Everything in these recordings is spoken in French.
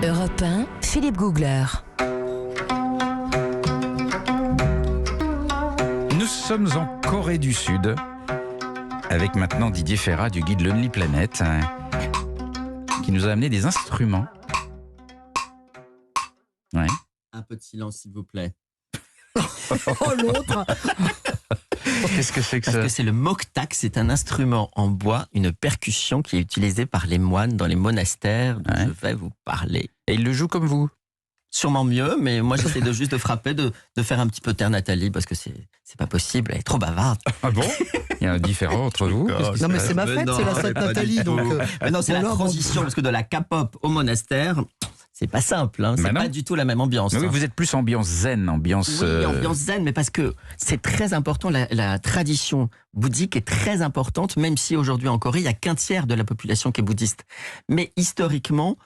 Europe 1, Philippe Googler. Nous sommes en Corée du Sud, avec maintenant Didier Ferrat du guide Lonely Planet, qui nous a amené des instruments. Ouais. Un peu de silence, s'il vous plaît. Oh, l'autre. Qu'est-ce que c'est que Parce ça? que c'est le moktak, c'est un instrument en bois, une percussion qui est utilisée par les moines dans les monastères dont Ouais. je vais vous parler. Et il le joue comme vous? Sûrement mieux, mais moi j'essaie juste de frapper, de faire un petit peu taire Nathalie, parce que c'est pas possible, elle est trop bavarde. Ah bon? Il y a un différent entre vous? Qu'est-ce qui se Non, mais passe? c'est ma fête, c'est la Sainte Nathalie. Donc, Mais non, c'est la voilà, bon. transition, parce que de la K-pop au monastère, c'est pas simple, hein, c'est Mais non. pas du tout la même ambiance. Mais oui, hein. vous êtes plus ambiance zen, ambiance... Oui, ambiance zen, mais parce que c'est très important, la tradition bouddhique est très importante, même si aujourd'hui en Corée, il n'y a qu'un tiers de la population qui est bouddhiste. Mais historiquement,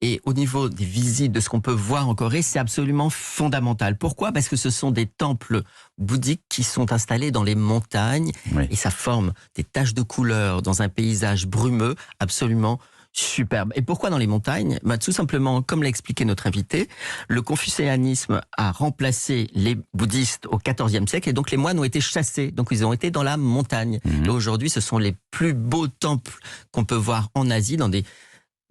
et au niveau des visites, de ce qu'on peut voir en Corée, c'est absolument fondamental. Pourquoi ? Parce que ce sont des temples bouddhiques qui sont installés dans les montagnes, Oui. et ça forme des taches de couleur dans un paysage brumeux absolument superbe. Et pourquoi dans les montagnes ? Tout simplement, comme l'a expliqué notre invité, le confucéanisme a remplacé les bouddhistes au XIVe siècle et donc les moines ont été chassés. Donc ils ont été dans la montagne. Mhm. Et aujourd'hui, ce sont les plus beaux temples qu'on peut voir en Asie dans des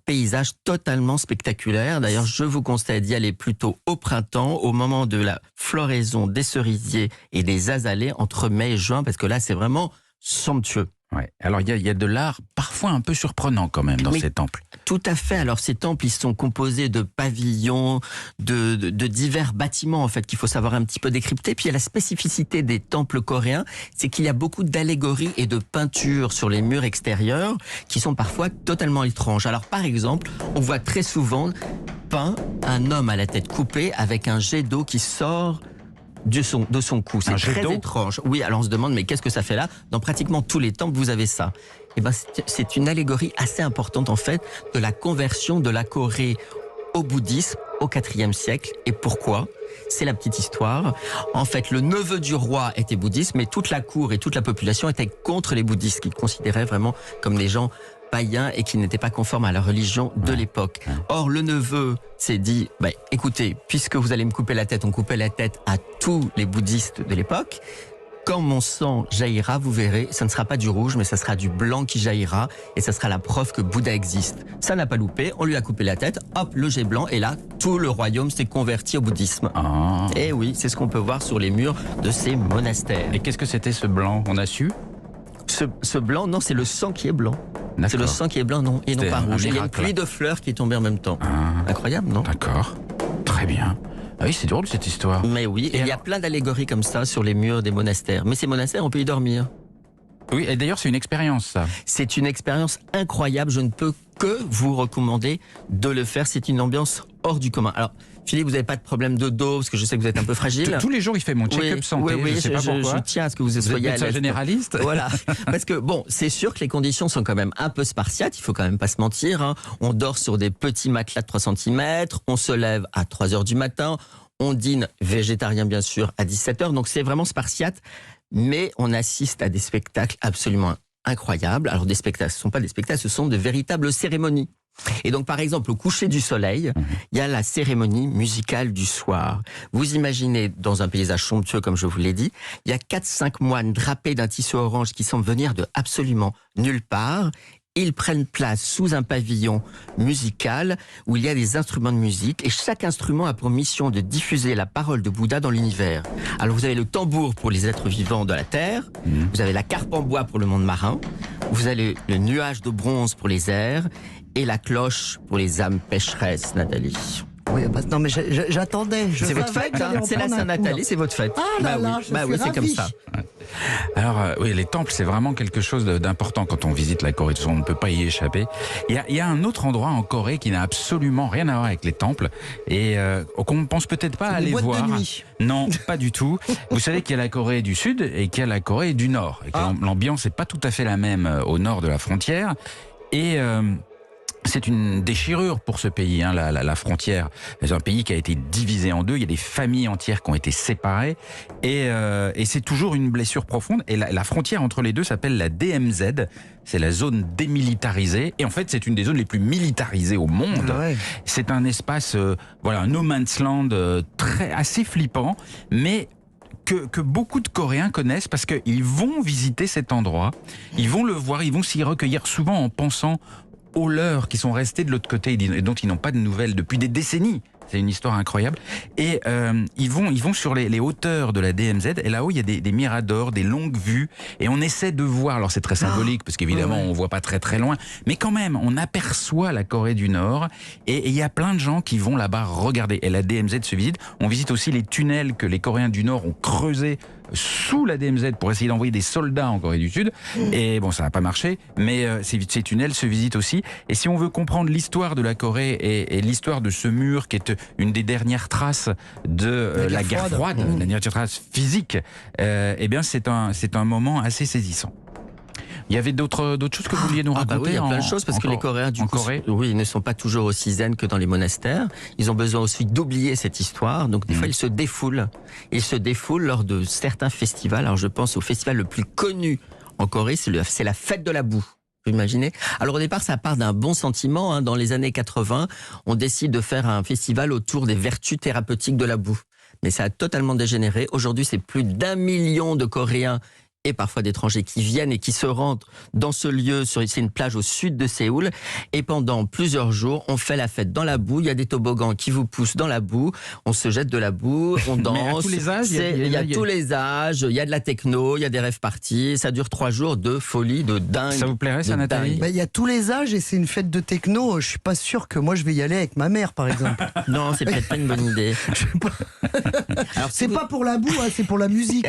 paysages totalement spectaculaires. D'ailleurs, je vous conseille d'y aller plutôt au printemps, au moment de la floraison des cerisiers et des azalées entre mai et juin, parce que là, c'est vraiment somptueux. Ouais. Alors, il y a de l'art parfois un peu surprenant quand même dans Mais- ces temples. Tout à fait. Alors ces temples, ils sont composés de pavillons, de divers bâtiments en fait qu'il faut savoir un petit peu décrypter. Puis il y a la spécificité des temples coréens, c'est qu'il y a beaucoup d'allégories et de peintures sur les murs extérieurs qui sont parfois totalement étranges. Alors par exemple, on voit très souvent peint un homme à la tête coupée avec un jet d'eau qui sort de son cou. C'est Un jet très d'eau ? étrange. Oui, alors on se demande, mais qu'est-ce que ça fait là ? Dans pratiquement tous les temples, vous avez ça. Eh ben, c'est une allégorie assez importante, en fait, de la conversion de la Corée au bouddhisme au IVe siècle. Et pourquoi ? C'est la petite histoire. En fait, le neveu du roi était bouddhiste, mais toute la cour et toute la population était contre les bouddhistes, qu'ils considéraient vraiment comme des gens païens et qui n'étaient pas conformes à la religion de l'époque. Or, le neveu s'est dit, écoutez, puisque vous allez me couper la tête, on coupait la tête à tous les bouddhistes de l'époque. Quand mon sang jaillira, vous verrez, ça ne sera pas du rouge, mais ça sera du blanc qui jaillira, et ça sera la preuve que Bouddha existe. Ça n'a pas loupé, on lui a coupé la tête, hop, le jet blanc, et là, tout le royaume s'est converti au bouddhisme. Ah. Et oui, c'est ce qu'on peut voir sur les murs de ces monastères. Et qu'est-ce que c'était ce blanc? On a su? Ce blanc, non, c'est le sang qui est blanc. C'est le D'accord. sang qui est blanc, non, et non C'était pas un rouge. Et il y a une miracle. pluie de fleurs qui est tombée en même temps. Ah, Incroyable, non ? d'accord. Très bien. Ah oui, c'est drôle cette histoire. Mais oui, et il y a alors- plein d'allégories comme ça sur les murs des monastères. Mais ces monastères, on peut y dormir. Oui, et d'ailleurs, c'est une expérience, ça. C'est une expérience incroyable. Je ne peux que vous recommander de le faire. C'est une ambiance hors du commun. Alors, Philippe, vous n'avez pas de problème de dos, parce que je sais que vous êtes un peu fragile. Tous les jours, il fait mon check-up Oui, santé. oui, je sais pas pourquoi. je tiens à ce que vous Vous êtes soyez à médecin l'aise. généraliste? Voilà, parce que bon, c'est sûr que les conditions sont quand même un peu spartiates, il faut quand même pas se mentir. Hein. On dort sur des petits matelas de 3 cm, on se lève à 3 heures du matin, on dîne végétarien bien sûr à 17 heures, donc c'est vraiment spartiate, mais on assiste à des spectacles absolument incroyables. Alors des spectacles, ce ne sont pas des spectacles, ce sont de véritables cérémonies. Et donc, par exemple, au coucher du soleil, il y a la cérémonie musicale du soir. Vous imaginez, dans un paysage somptueux, comme je vous l'ai dit, il y a 4-5 moines drapés d'un tissu orange qui semblent venir de absolument nulle part. Ils prennent place sous un pavillon musical où il y a des instruments de musique et chaque instrument a pour mission de diffuser la parole de Bouddha dans l'univers. Alors vous avez le tambour pour les êtres vivants de la terre, vous avez la carpe en bois pour le monde marin, vous avez le nuage de bronze pour les airs et la cloche pour les âmes pécheresses, Nathalie. Oui, non, mais j'attendais. C'est votre fête, hein, c'est la Saint-Nathalie, c'est votre fête. Ah là là, oui, je suis c'est comme ravi. ça. Alors, oui, les temples, c'est vraiment quelque chose d'important quand on visite la Corée. De toute façon, on ne peut pas y échapper. Il y a un autre endroit en Corée qui n'a absolument rien à voir avec les temples et qu'on ne pense peut-être pas C'est aller des boîtes de voir. nuit. Non, pas du tout. Vous savez qu'il y a la Corée du Sud et qu'il y a la Corée du Nord. Et que l'ambiance n'est pas tout à fait la même au nord de la frontière. Et C'est une déchirure pour ce pays, hein, la frontière. C'est un pays qui a été divisé en deux. Il y a des familles entières qui ont été séparées, et c'est toujours une blessure profonde. Et la frontière entre les deux s'appelle la DMZ. C'est la zone démilitarisée. Et en fait, c'est une des zones les plus militarisées au monde. Ouais. C'est un espace, un no man's land assez flippant, mais que beaucoup de Coréens connaissent parce qu'ils vont visiter cet endroit, ils vont le voir, ils vont s'y recueillir, souvent en pensant aux leurs qui sont restés de l'autre côté et dont ils n'ont pas de nouvelles depuis des décennies. C'est une histoire incroyable. Et ils vont sur les hauteurs de la DMZ, et là-haut, il y a des miradors, des longues vues, et on essaie de voir. Alors c'est très symbolique, parce qu'évidemment, on voit pas très très loin, mais quand même, on aperçoit la Corée du Nord, et il y a plein de gens qui vont là-bas regarder. Et la DMZ se visite. On visite aussi les tunnels que les Coréens du Nord ont creusés sous la DMZ pour essayer d'envoyer des soldats en Corée du Sud. Et bon, ça n'a pas marché, mais ces tunnels se visitent aussi. Et si on veut comprendre l'histoire de la Corée et l'histoire de ce mur qui est une des dernières traces de la guerre froide, la dernière trace physique, eh bien c'est un moment assez saisissant. Il y avait d'autres choses que vous vouliez nous raconter? Oui, il y a plein de choses, parce que les Coréens, du coup, ils ne sont pas toujours aussi zen que dans les monastères. Ils ont besoin aussi d'oublier cette histoire. Donc, des fois, ils se défoulent. Ils se défoulent lors de certains festivals. Alors, je pense au festival le plus connu en Corée, c'est la fête de la boue. Vous imaginez? Alors, au départ, ça part d'un bon sentiment. Hein. Dans les années 80, on décide de faire un festival autour des vertus thérapeutiques de la boue. Mais ça a totalement dégénéré. Aujourd'hui, c'est plus d'1 million de Coréens et parfois d'étrangers qui viennent et qui se rendent dans ce lieu. C'est une plage au sud de Séoul. Et pendant plusieurs jours, on fait la fête dans la boue. Il y a des toboggans qui vous poussent dans la boue. On se jette de la boue, on danse. Mais à tous les âges, il y a tous les âges. Il y a de la techno, il y a des rave parties. Ça dure 3 jours de folie, de dingue. Ça vous plairait, ça, Nathalie? Il y a tous les âges et c'est une fête de techno. Je suis pas sûr que moi je vais y aller avec ma mère, par exemple. Non, c'est peut-être pas une bonne idée. Alors, c'est pas pour la boue, hein, c'est pour la musique.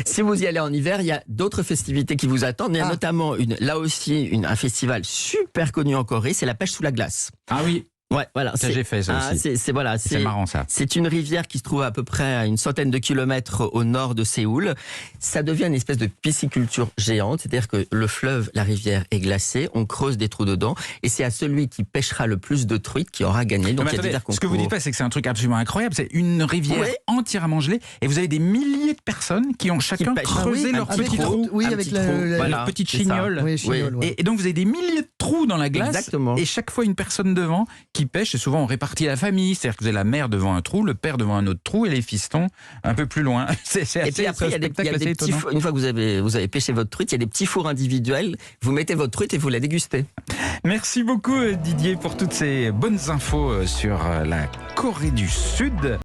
Si vous y allez en hiver, il y a d'autres festivités qui vous attendent. Il y a notamment un festival super connu en Corée, c'est la pêche sous la glace. Ah oui. Ouais, voilà. Ça, j'ai fait ça aussi. C'est marrant, ça. C'est une rivière qui se trouve à peu près à une centaine de kilomètres au nord de Séoul. Ça devient une espèce de pisciculture géante, c'est-à-dire que le fleuve, la rivière est glacée, on creuse des trous dedans, et c'est à celui qui pêchera le plus de truites qui aura gagné. Donc, il y a divers concours. Ce que vous dites pas, c'est que c'est un truc absolument incroyable. C'est une rivière entièrement gelée, et vous avez des milliers de personnes qui ont chacun creusé leur petit trou. Oui, avec leur petite chignole. Et donc, vous avez des milliers de trous dans la glace. Exactement. Et chaque fois, une personne devant qui pêche, et souvent on répartit la famille, c'est-à-dire que vous avez la mère devant un trou, le père devant un autre trou et les fistons un peu plus loin. Et puis après, il y a des petits fours, une fois que vous avez pêché votre truite, il y a des petits fours individuels, vous mettez votre truite et vous la dégustez. Merci beaucoup Didier pour toutes ces bonnes infos sur la Corée du Sud.